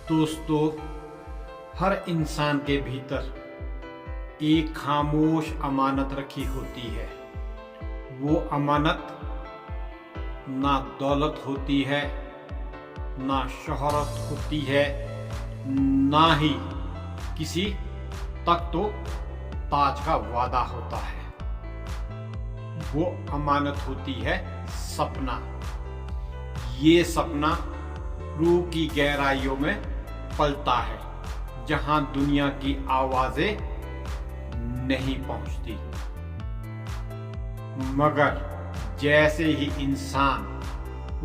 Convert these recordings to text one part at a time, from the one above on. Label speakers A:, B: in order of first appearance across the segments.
A: दोस्तों, हर इंसान के भीतर एक खामोश अमानत रखी होती है। वो अमानत ना दौलत होती है, ना शोहरत होती है, ना ही किसी तख्तो ताज का वादा होता है। वो अमानत होती है सपना। ये सपना रूह की गहराइयों में पलता है, जहां दुनिया की आवाजें नहीं पहुंचती। मगर जैसे ही इंसान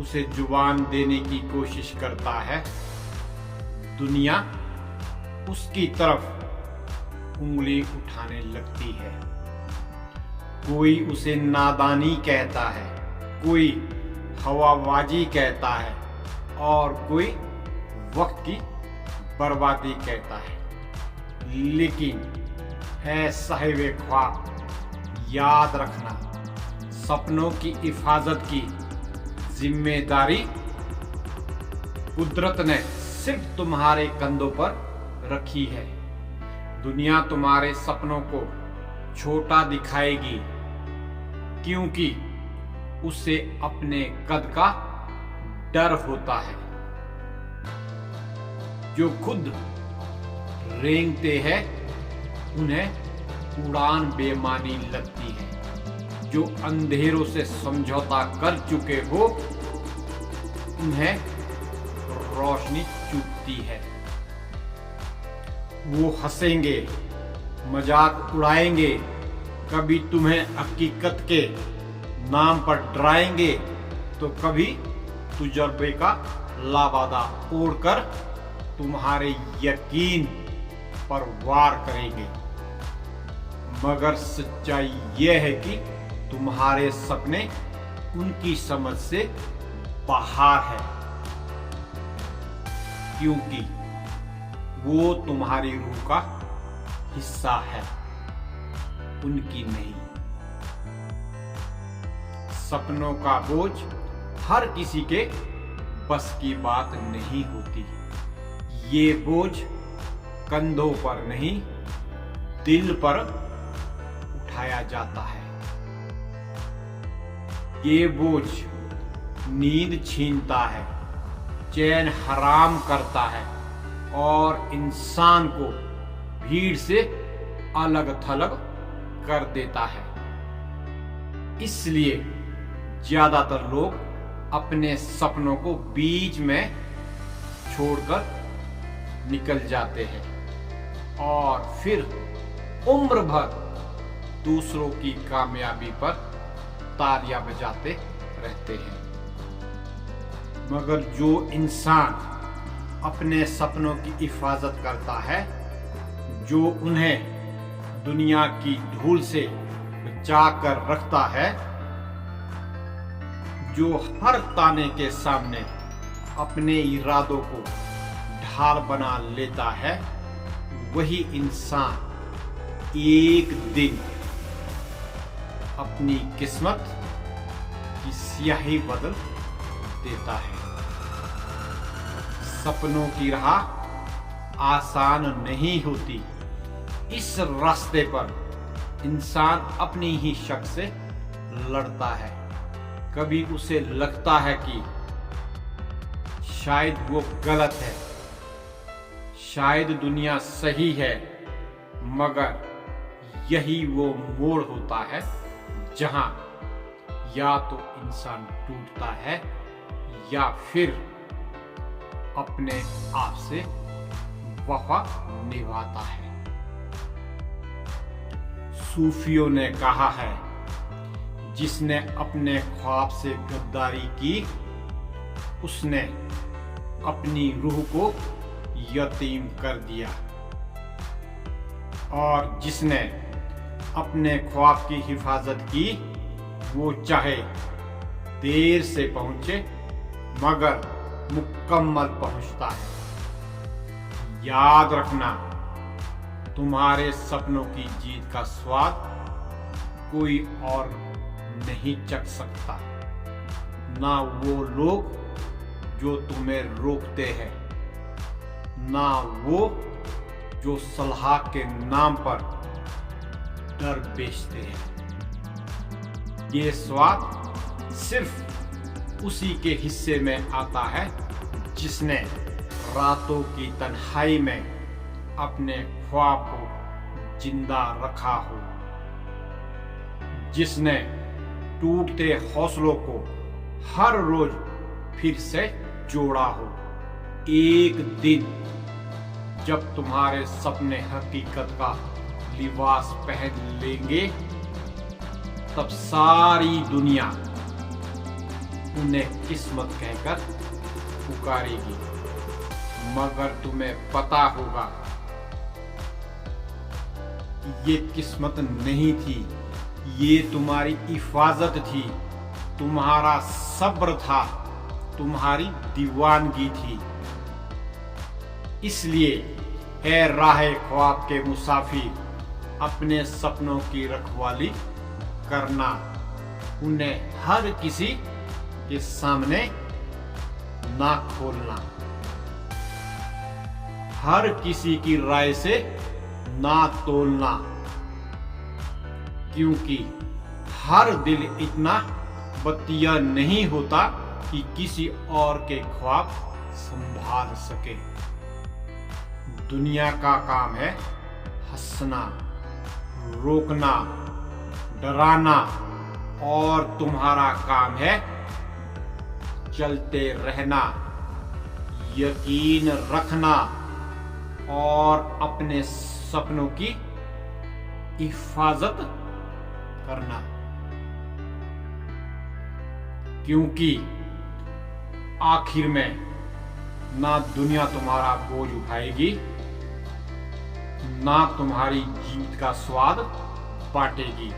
A: उसे जुबान देने की कोशिश करता है, दुनिया उसकी तरफ उंगली उठाने लगती है। कोई उसे नादानी कहता है, कोई हवाबाजी कहता है और कोई वक्त की बर्बादी कहता है। लेकिन है साहिबे ख्वाब, याद रखना, सपनों की हिफाजत की जिम्मेदारी कुदरत ने सिर्फ तुम्हारे कंधों पर रखी है। दुनिया तुम्हारे सपनों को छोटा दिखाएगी, क्योंकि उसे अपने कद का डर होता है। जो खुद रेंगते हैं उन्हें उड़ान बेमानी लगती है। जो अंधेरों से समझौता कर चुके हो उन्हें रोशनी चूकती है। वो हंसेंगे, मजाक उड़ाएंगे, कभी तुम्हें हकीकत के नाम पर डराएंगे तो कभी तुजर्बे का लावादा ओढ़कर तुम्हारे यकीन पर वार करेंगे। मगर सच्चाई यह है कि तुम्हारे सपने उनकी समझ से बाहर है, क्योंकि वो तुम्हारी रूह का हिस्सा है, उनकी नहीं। सपनों का बोझ हर किसी के बस की बात नहीं होती। ये बोझ कंधों पर नहीं, दिल पर उठाया जाता है। ये बोझ नींद छीनता है, चैन हराम करता है और इंसान को भीड़ से अलग थलग कर देता है। इसलिए ज्यादातर लोग अपने सपनों को बीच में छोड़कर निकल जाते हैं और फिर उम्र भर दूसरों की कामयाबी पर तालियां बजाते रहते हैं। मगर जो इंसान अपने सपनों की हिफाजत करता है, जो उन्हें दुनिया की धूल से बचा कर रखता है, जो हर ताने के सामने अपने इरादों को ढाल बना लेता है, वही इंसान एक दिन अपनी किस्मत की स्याही बदल देता है। सपनों की राह आसान नहीं होती। इस रास्ते पर इंसान अपनी ही शक से लड़ता है। कभी उसे लगता है कि शायद वो गलत है, शायद दुनिया सही है, मगर यही वो मोड़ होता है जहां या तो इंसान टूटता है या फिर अपने आप से वफा निभाता है। सूफियों ने कहा है, जिसने अपने ख्वाब से गद्दारी की, उसने अपनी रूह को यतीम कर दिया, और जिसने अपने ख्वाब की हिफाजत की, वो चाहे देर से पहुंचे मगर मुकम्मल पहुंचता है। याद रखना, तुम्हारे सपनों की जीत का स्वाद कोई और नहीं चख सकता, ना वो लोग जो तुम्हें रोकते हैं, ना वो जो सलाह के नाम पर डर बेचते हैं। ये स्वाद सिर्फ उसी के हिस्से में आता है जिसने रातों की तन्हाई में अपने ख्वाब को जिंदा रखा हो, जिसने टूटते हौसलों को हर रोज फिर से जोड़ा हो। एक दिन जब तुम्हारे सपने हकीकत का लिबास पहन लेंगे, तब सारी दुनिया उन्हें किस्मत कहकर पुकारेगी। मगर तुम्हें पता होगा ये किस्मत नहीं थी, ये तुम्हारी हिफाजत थी, तुम्हारा सब्र था, तुम्हारी दीवानगी थी। इसलिए है राहे ख्वाब के मुसाफिर, अपने सपनों की रखवाली करना, उन्हें हर किसी के सामने ना खोलना, हर किसी की राय से ना तोलना, क्योंकि हर दिल इतना बतिया नहीं होता कि किसी और के ख्वाब संभाल सके। दुनिया का काम है हंसना, रोकना, डराना, और तुम्हारा काम है चलते रहना, यकीन रखना और अपने सपनों की हिफाजत करना। क्योंकि आखिर में ना दुनिया तुम्हारा बोझ उठाएगी, ना तुम्हारी जीत का स्वाद बांटेगी।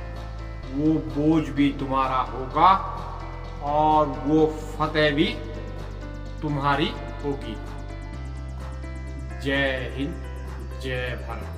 A: वो बोझ भी तुम्हारा होगा और वो फतेह भी तुम्हारी होगी। जय हिंद, जय भारत।